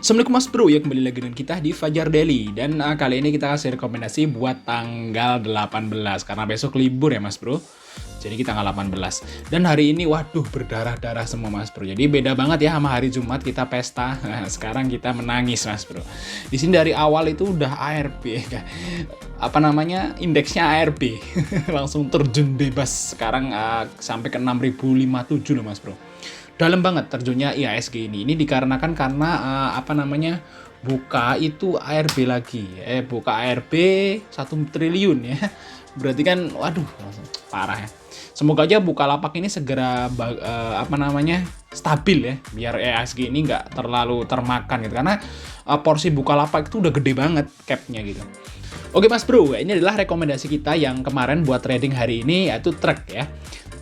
Assalamualaikum Mas Bro, ya kembali lagi dengan kita di Fajar Daily. Dan kali ini kita kasih rekomendasi buat tanggal 18 karena besok libur ya Mas Bro. Jadi kita tanggal 18. Dan hari ini waduh berdarah-darah semua Mas Bro. Jadi beda banget ya sama hari Jumat kita pesta. Nah, sekarang kita menangis Mas Bro. Di sini dari awal itu udah ARB apa namanya? Indeksnya ARB. Langsung terjun bebas. Sekarang sampai ke 6057 loh Mas Bro. Dalam banget terjunnya IHSG ini. Ini dikarenakan karena apa namanya, buka itu ARB lagi. Buka ARB 1 triliun ya. Berarti kan waduh parah ya. Semoga aja Bukalapak ini segera apa namanya, stabil ya, biar IHSG ini nggak terlalu termakan gitu. Karena porsi Bukalapak itu udah gede banget capnya gitu. Oke Mas Bro, ini adalah rekomendasi kita yang kemarin buat trading hari ini, yaitu truk ya.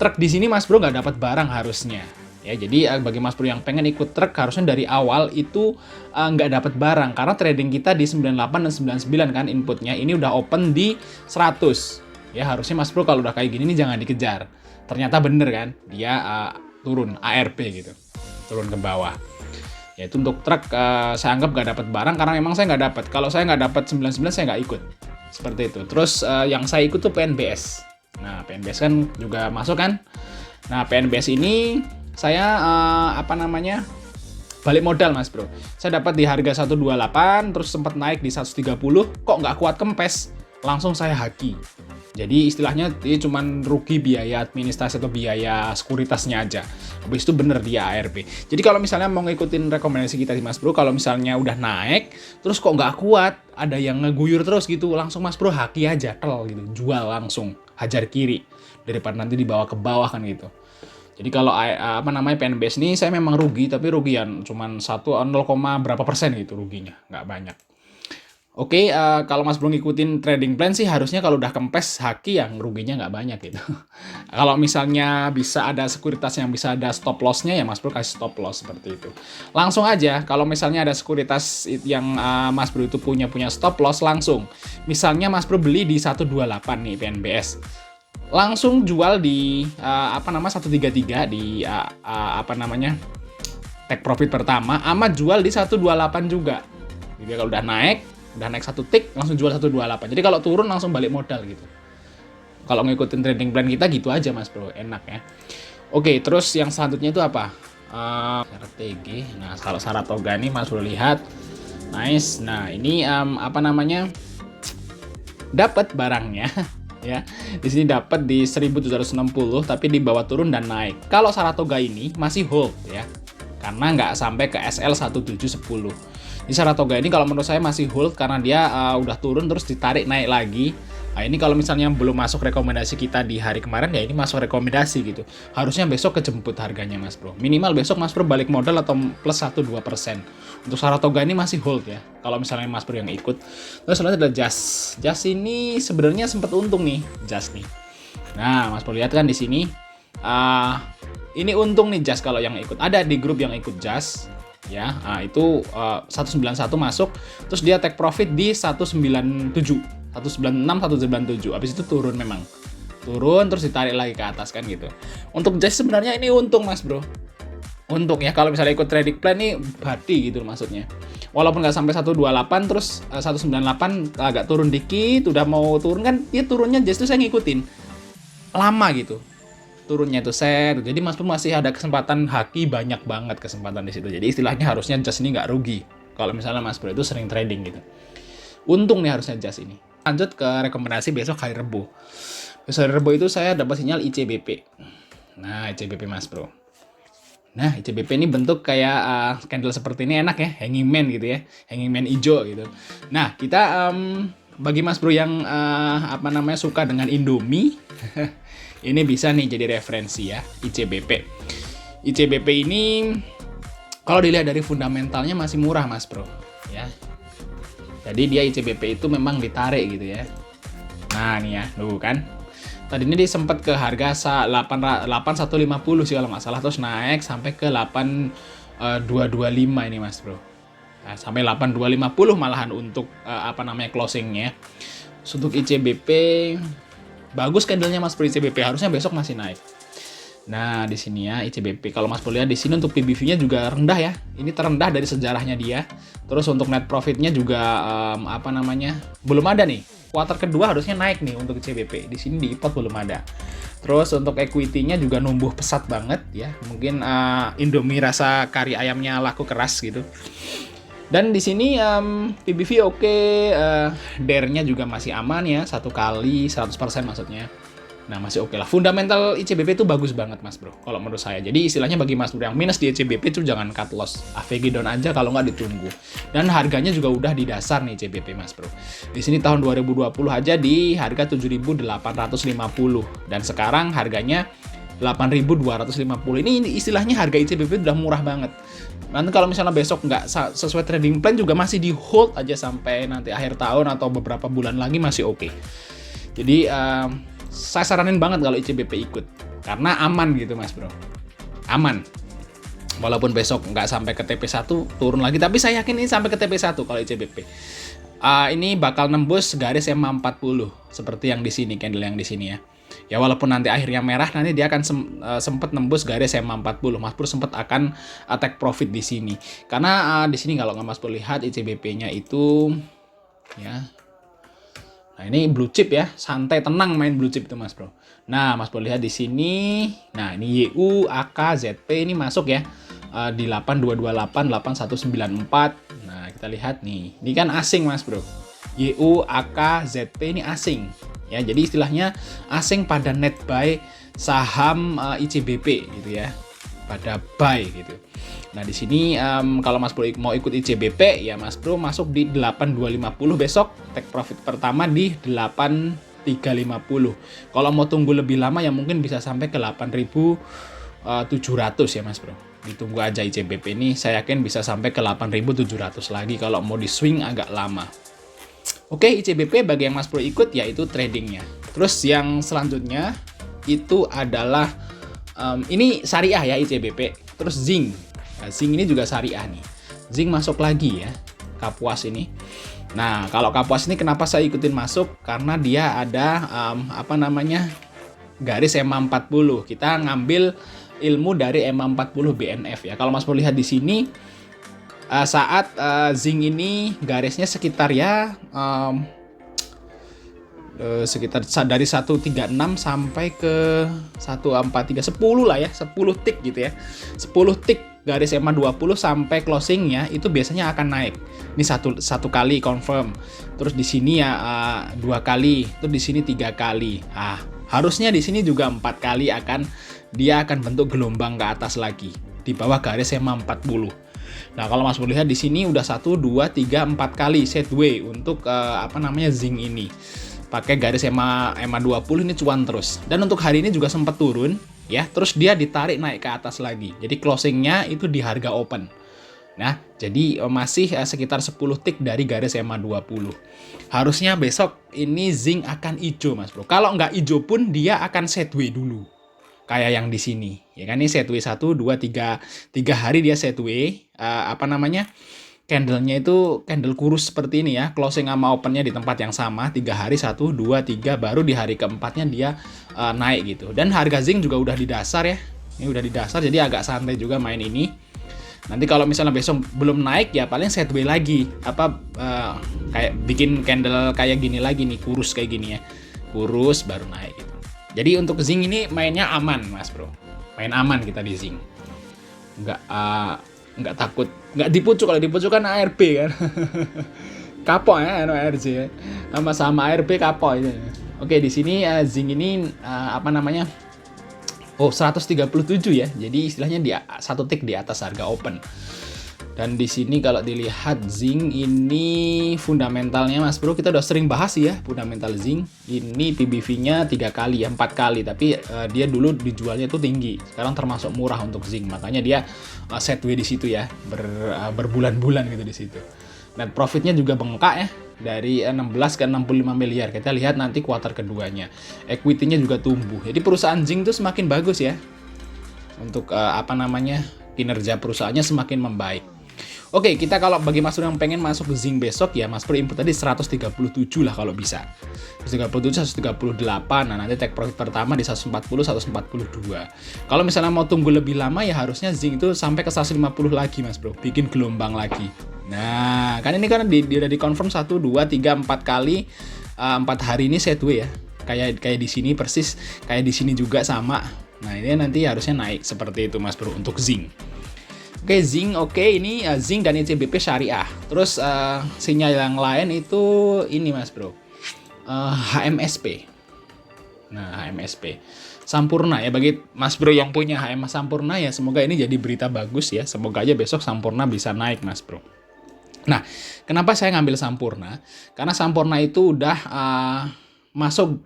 Truk di sini Mas Bro nggak dapat barang harusnya. Ya, jadi bagi Mas Bro yang pengen ikut truk harusnya dari awal itu nggak dapat barang karena trading kita di 98 dan 99 kan inputnya. Ini udah open di 100. Ya, harusnya Mas Bro kalau udah kayak gini nih jangan dikejar. Ternyata bener kan, dia turun ARP gitu. Turun ke bawah. Ya itu untuk truk saya anggap nggak dapat barang karena memang saya nggak dapat. Kalau saya nggak dapat 99 saya nggak ikut. Seperti itu. Terus yang saya ikut tuh PNBS. Nah, PNBS kan juga masuk kan. Nah, PNBS ini saya apa namanya, balik modal Mas Bro. Saya dapat di harga 128, terus sempat naik di 130, kok nggak kuat kempes, langsung saya haki. Jadi istilahnya dia cuma rugi biaya administrasi atau biaya sekuritasnya aja. Habis itu bener dia ARB. Jadi kalau misalnya mau ngikutin rekomendasi kita di Mas Bro, kalau misalnya udah naik, terus kok nggak kuat, ada yang ngeguyur terus gitu, langsung Mas Bro haki aja, tel gitu, jual langsung, hajar kiri, daripada nanti dibawa ke bawah kan gitu. Jadi kalau apa namanya PNBS ini saya memang rugi, tapi rugian cuman 0, berapa persen gitu ruginya, nggak banyak. Oke, kalau Mas Bro ngikutin trading plan sih harusnya kalau udah kempes haki yang ruginya nggak banyak gitu. Kalau misalnya bisa ada sekuritas yang bisa ada stop loss-nya ya Mas Bro kasih stop loss seperti itu. Langsung aja kalau misalnya ada sekuritas yang Mas Bro itu punya stop loss langsung. Misalnya Mas Bro beli di 128 nih PNBS. Langsung jual di apa nama 133 di apa namanya take profit pertama, amat jual di 128 juga. Jadi kalau udah naik satu tick langsung jual 128. Jadi kalau turun langsung balik modal gitu. Kalau ngikutin trading plan kita gitu aja Mas Bro, enak ya. Oke, terus yang selanjutnya itu apa? Strategi. Nah, kalau Saratoga ini Mas Bro lihat. Nice. Nah, ini apa namanya? Dapat barangnya. Ya, di sini dapat di 1760 tapi di bawah turun dan naik. Kalau Saratoga ini masih hold ya. Karena nggak sampai ke SL 1710. Di Saratoga ini kalau menurut saya masih hold karena dia udah turun terus ditarik naik lagi. Nah, ini kalau misalnya belum masuk rekomendasi kita di hari kemarin ya ini masuk rekomendasi gitu. Harusnya besok kejemput harganya Mas Bro. Minimal besok Mas Bro balik modal atau plus 1-2%. Untuk Saratoga ini masih hold ya. Kalau misalnya Mas Bro yang ikut. Terus selanjutnya ada Jas. Jas ini sebenarnya sempat untung nih, Jas nih. Nah, Mas Bro lihat kan di sini. Ini untung nih Jas kalau yang ikut. Ada di grup yang ikut Jas. Ya, itu 191 masuk, terus dia take profit di 196, 197. Habis itu turun memang. Turun terus ditarik lagi ke atas kan gitu. Untuk Jas sebenarnya ini untung Mas Bro. Untung ya kalau misalnya ikut trading plan nih bati gitu maksudnya. Walaupun nggak sampai 128 terus 198 agak turun dikit, udah mau turun kan dia turunnya Jas itu saya ngikutin. Lama gitu. Turunnya itu set. Jadi Mas Bro masih ada kesempatan haki banyak banget kesempatan di situ. Jadi istilahnya harusnya Jas ini nggak rugi. Kalau misalnya Mas Bro itu sering trading gitu. Untung nih harusnya Jas ini. Lanjut ke rekomendasi besok hari Rebo. Besok hari Rebo itu saya dapat sinyal ICBP. Nah, ICBP Mas Bro. Nah, ICBP ini bentuk kayak candle seperti ini enak ya, hanging man gitu ya. Hanging man hijau gitu. Nah, kita bagi Mas Bro yang apa namanya suka dengan Indomie, ini bisa nih jadi referensi ya, ICBP. ICBP ini kalau dilihat dari fundamentalnya masih murah Mas Bro, ya. Jadi dia ICBP itu memang ditarik gitu ya. Nah, nih ya, tuh kan. Tadi ini dia sempat ke harga 8150 sih kalau nggak salah, terus naik sampai ke 8225 ini Mas Bro. Nah, sampai 8250 malahan untuk apa namanya closingnya. Untuk ICBP bagus candlenya Mas Bro, ICBP harusnya besok masih naik. Nah, di sini ya ICBP. Kalau Mas Bro lihat di sini untuk PBV-nya juga rendah ya. Ini terendah dari sejarahnya dia. Terus untuk net profit-nya juga belum ada nih. Kuartal kedua harusnya naik nih untuk ICBP. Di sini di IPOT belum ada. Terus untuk equity-nya juga numbuh pesat banget ya. Mungkin Indomie rasa kari ayamnya laku keras gitu. Dan di sini PBV oke, DER-nya juga masih aman ya, 1 kali 100% maksudnya. Nah, masih oke lah. Fundamental ICBP itu bagus banget, Mas Bro, kalau menurut saya. Jadi istilahnya bagi Mas Bro yang minus di ICBP itu jangan cut loss. AVG down aja kalau nggak ditunggu. Dan harganya juga udah di dasar nih ICBP, Mas Bro. Di sini tahun 2020 aja di harga 7.850 dan sekarang harganya 8.250. Ini istilahnya harga ICBP udah murah banget. Nanti kalau misalnya besok nggak sesuai trading plan juga masih di hold aja sampai nanti akhir tahun atau beberapa bulan lagi masih oke. Jadi saya saranin banget kalau ICBP ikut karena aman gitu, Mas Bro. Aman. Walaupun besok nggak sampai ke TP1 turun lagi, tapi saya yakin ini sampai ke TP1 kalau ICBP. Ini bakal nembus garis EMA 40 seperti yang di sini, candle yang di sini ya. Ya walaupun nanti akhirnya merah, nanti dia akan sempat nembus garis EMA 40. Mas Bro sempat akan take profit di sini. Karena di sini kalau nggak Mas Bro lihat ICBP-nya itu ya. Nah, ini blue chip ya, santai tenang main blue chip itu, Mas Bro. Nah, Mas Bro lihat di sini. Nah, ini YU, AK, ZP ini masuk ya. Di 8228, 8194. Nah, kita lihat nih. Ini kan asing, Mas Bro. YU, AK, ZP ini asing. Ya, jadi istilahnya asing pada net buy saham ICBP gitu ya. Pada buy gitu. Nah, di sini kalau Mas Bro mau ikut ICBP ya Mas Bro masuk di 8250 besok, take profit pertama di 8350. Kalau mau tunggu lebih lama ya mungkin bisa sampai ke 8700 ya Mas Bro. Ditunggu aja ICBP ini, saya yakin bisa sampai ke 8700 lagi kalau mau di swing agak lama. Oke, ICBP bagi yang Mas Bro ikut yaitu tradingnya. Terus yang selanjutnya itu adalah ini syariah ya ICBP. Terus zinc. Nah, zinc ini juga syariah nih. Zinc masuk lagi ya. Kapuas ini. Nah, kalau Kapuas ini kenapa saya ikutin masuk? Karena dia ada garis EMA 40. Kita ngambil ilmu dari EMA 40 BNF ya. Kalau Mas Bro lihat di sini saat zinc ini garisnya sekitar ya sekitar dari 136 sampai ke 143, 10 lah ya, 10 tick gitu ya. 10 tick garis EMA 20 sampai closingnya itu biasanya akan naik. Ini satu kali confirm. Terus di sini ya 2 kali, terus di sini 3 kali. Harusnya di sini juga 4 kali dia akan bentuk gelombang ke atas lagi di bawah garis EMA 40. Nah, kalau Mas Bro lihat di sini udah 1 2 3 4 kali sideway untuk zinc ini. Pakai garis EMA 20 ini cuan terus. Dan untuk hari ini juga sempat turun ya, terus dia ditarik naik ke atas lagi. Jadi closingnya itu di harga open. Nah, jadi masih sekitar 10 tick dari garis EMA 20. Harusnya besok ini zinc akan hijau, Mas Bro. Kalau nggak hijau pun dia akan sideway dulu. Kayak yang di sini. Ya kan, ini sideway 1 2 3 hari dia sideway. Candlenya itu candle kurus seperti ini ya, closing sama opennya di tempat yang sama, 3 hari 1 2 3, baru di hari keempatnya dia naik gitu. Dan harga zinc juga udah di dasar ya, ini udah di dasar, jadi agak santai juga main ini. Nanti kalau misalnya besok belum naik ya paling sideway lagi, kayak bikin candle kayak gini lagi nih, kurus kayak gini ya, kurus baru naik gitu. Jadi untuk zinc ini mainnya aman Mas Bro, main aman kita di zinc, nggak takut, nggak dipucuk. Kalau dipucuk kan ARB kan. Kapok ya, ARJ ya. Sama ARB kapok itu. Oke, di sini zinc ini 137 ya. Jadi istilahnya dia 1 tick di atas harga open. Dan di sini kalau dilihat zinc ini fundamentalnya Mas Bro, kita udah sering bahas ya fundamental zinc. Ini PBV-nya 3 kali ya, 4 kali, tapi dia dulu dijualnya itu tinggi. Sekarang termasuk murah untuk zinc. Makanya dia sideway di situ ya, berbulan-bulan gitu di situ. Net profitnya juga bengkak ya, dari 16 ke 65 miliar. Kita lihat nanti kuartal keduanya. Equity-nya juga tumbuh. Jadi perusahaan zinc itu semakin bagus ya. Untuk kinerja perusahaannya semakin membaik. Oke, kita kalau bagi Mas Bro yang pengen masuk ke zinc besok ya, Mas Bro input tadi 137 lah kalau bisa. 137, 138. Nah, nanti take profit pertama di 140, 142. Kalau misalnya mau tunggu lebih lama ya harusnya zinc itu sampai ke 150 lagi, Mas Bro. Bikin gelombang lagi. Nah, kan ini kan udah di-confirm 1 2 3 4 kali 4 hari ini sideways ya. Kayak di sini persis, kayak di sini juga sama. Nah, ini nanti harusnya naik seperti itu, Mas Bro, untuk zinc. Oke, zinc oke, ini zinc dan ICBP syariah. Terus sinyal yang lain itu ini, Mas Bro. HMSP. Nah, HMSP. Sampurna ya, bagi Mas Bro yang punya HM Sampurna ya, semoga ini jadi berita bagus ya. Semoga aja besok Sampurna bisa naik, Mas Bro. Nah, kenapa saya ngambil Sampurna? Karena Sampurna itu udah masuk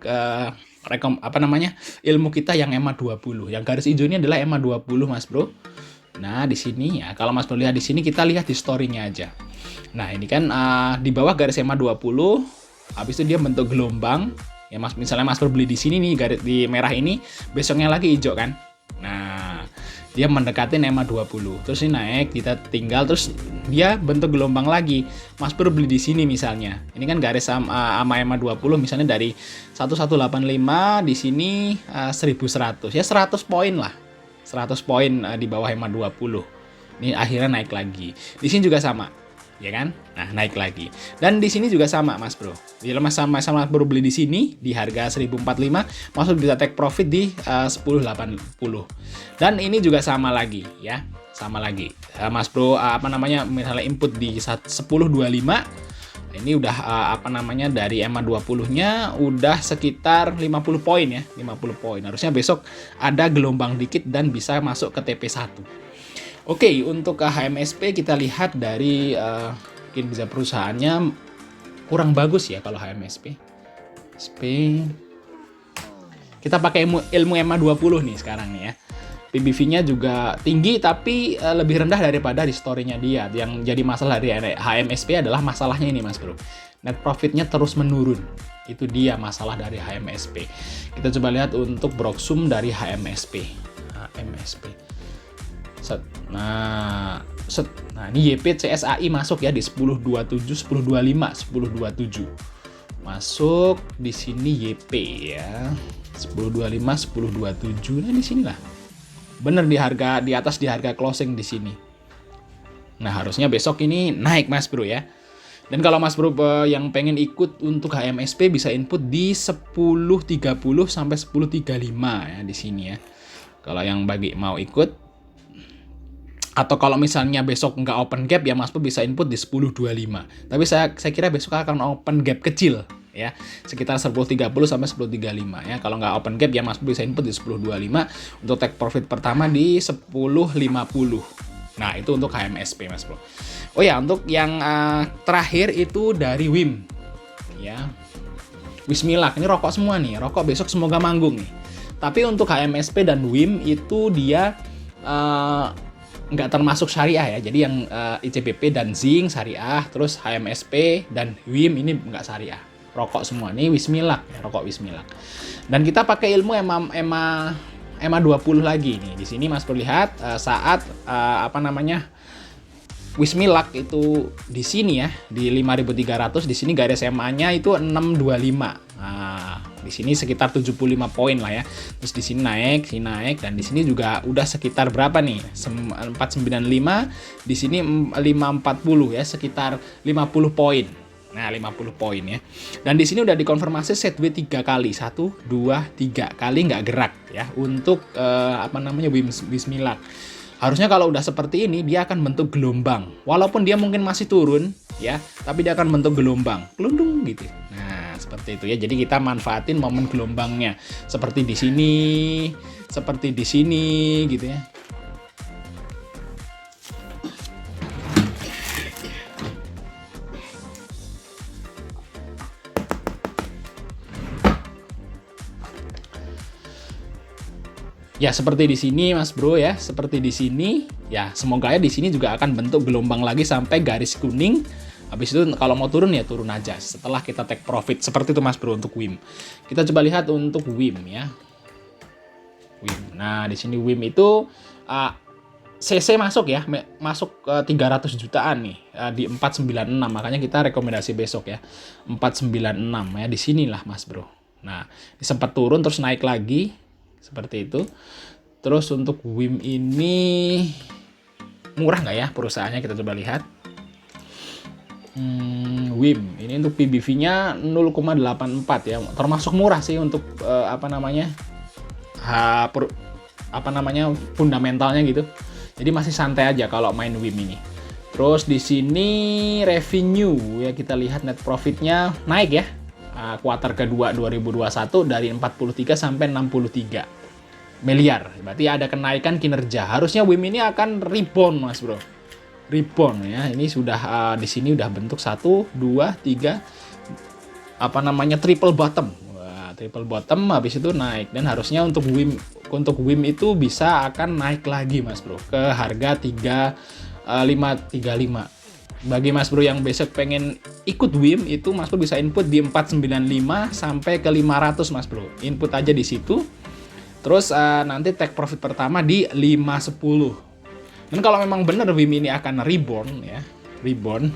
ilmu kita yang EMA 20. Yang garis hijau ini adalah EMA 20, Mas Bro. Nah, di sini ya, kalau Mas Bro lihat di sini, kita lihat di story-nya aja. Nah, ini kan di bawah garis EMA 20, habis itu dia bentuk gelombang. Ya, misalnya Mas Bro beli di sini nih, garis di merah ini, besoknya lagi hijau kan. Nah, dia mendekati EMA 20. Terus ini naik, kita tinggal, terus dia bentuk gelombang lagi. Mas Bro beli di sini misalnya. Ini kan garis sama EMA 20 misalnya dari 1185, di sini 1100. Ya 100 poin lah. 100 poin di bawah EMA 20. Ini akhirnya naik lagi. Di sini juga sama, ya kan? Nah, naik lagi. Dan di sini juga sama, Mas Bro. Jadi Mas Bro beli di sini di harga 1045, masuk bisa take profit di 1080. Dan ini juga sama lagi, ya. Sama lagi. Mas Bro misalnya input di 1025. Ini udah dari EMA 20-nya udah sekitar 50 poin ya, 50 poin. Harusnya besok ada gelombang dikit dan bisa masuk ke TP1. Oke, untuk HMSP kita lihat dari mungkin bisa perusahaannya kurang bagus ya kalau HMSP. Kita pakai ilmu EMA 20 nih sekarang nih ya. PBV-nya juga tinggi tapi lebih rendah daripada di story-nya dia. Yang jadi masalah dari HMSP adalah masalahnya ini, Mas Bro. Net profit-nya terus menurun. Itu dia masalah dari HMSP. Kita coba lihat untuk Broksum dari HMSP. Nah, ini YP CSAI masuk ya di 1027, 1025, 1027. Masuk di sini YP ya. 1025, 1027. Nah, di sinilah. Bener di atas di harga closing di sini. Nah, harusnya besok ini naik, Mas Bro ya. Dan kalau Mas Bro yang pengen ikut untuk HMSP bisa input di 1030 sampai 1035 ya di sini ya. Kalau yang mau ikut, atau kalau misalnya besok nggak open gap ya Mas Bro bisa input di 1025. Tapi saya kira besok akan open gap kecil ya, sekitar 1030 sampai 1035 ya. Kalau nggak open gap ya Mas Bro bisa input di 1025 untuk take profit pertama di 1050. Nah, itu untuk HMSP, Mas Bro. Oh ya, untuk yang terakhir itu dari WIM ya. Wismilak, ini rokok semua nih. Rokok besok semoga manggung nih. Tapi untuk HMSP dan WIM itu dia nggak termasuk syariah ya. Jadi yang ICBP dan zinc syariah, terus HMSP dan WIM ini nggak syariah. Rokok semua nih Wismilak ya, rokok Wismilak. Dan kita pakai ilmu EMA 20 lagi nih. Di sini Mas perlihat saat Wismilak itu di sini ya di 5.300, di sini garis EMA-nya itu 625. Nah, di sini sekitar 75 poin lah ya. Terus di sini naik dan di sini juga udah sekitar berapa nih? 495, di sini 540 ya, sekitar 50 poin. Nah, 50 poin ya. Dan di sini udah dikonfirmasi sideways 3 kali. 1 2 3 kali nggak gerak ya untuk Wismilak. Harusnya kalau udah seperti ini dia akan bentuk gelombang. Walaupun dia mungkin masih turun ya, tapi dia akan bentuk gelombang. Gelundung gitu. Nah, seperti itu ya. Jadi kita manfaatin momen gelombangnya. Seperti di sini gitu ya. Ya, seperti di sini Mas Bro ya, seperti di sini. Ya, semoga ya di sini juga akan bentuk gelombang lagi sampai garis kuning. Habis itu kalau mau turun ya turun aja setelah kita take profit. Seperti itu Mas Bro untuk WIM. Kita coba lihat untuk WIM ya. WIM. Nah, di sini WIM itu CC masuk ya, masuk ke 300 jutaan nih di 496, makanya kita rekomendasi besok ya 496 ya, di sinilah Mas Bro. Nah, sempat turun terus naik lagi seperti itu. Terus untuk WIM ini murah nggak ya perusahaannya, kita coba lihat. WIM ini untuk PBV-nya 0,84 ya, termasuk murah sih untuk fundamentalnya gitu. Jadi masih santai aja kalau main WIM ini. Terus di sini revenue ya, kita lihat net profitnya naik ya. Kuartal kedua 2021 dari 43 sampai 63 miliar. Berarti ada kenaikan kinerja. Harusnya WIM ini akan rebound Mas Bro. Rebound ya. Ini sudah di sini udah bentuk 1 2 3 triple bottom. Triple bottom, habis itu naik, dan harusnya untuk WIM itu bisa akan naik lagi Mas Bro ke harga 3535. Bagi Mas Bro yang besok pengen ikut WIM itu, Mas Bro bisa input di 495 sampai ke 500 Mas Bro. Input aja di situ. Terus nanti take profit pertama di 510. Dan kalau memang benar WIM ini akan rebound ya,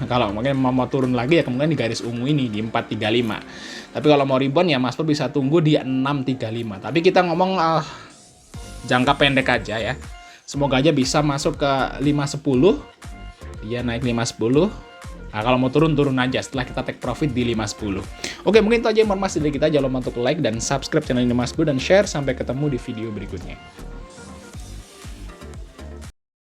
kalau mungkin mau turun lagi ya kemudian di garis ungu ini di 435. Tapi kalau mau rebound ya Mas Bro bisa tunggu di 635. Tapi kita ngomong jangka pendek aja ya. Semoga aja bisa masuk ke 510. Dia naik 510. Nah, kalau mau turun aja setelah kita take profit di 510. Oke, mungkin itu aja informasi dari kita. Jangan lupa untuk like dan subscribe channel ini Mas Bro dan share. Sampai ketemu di video berikutnya.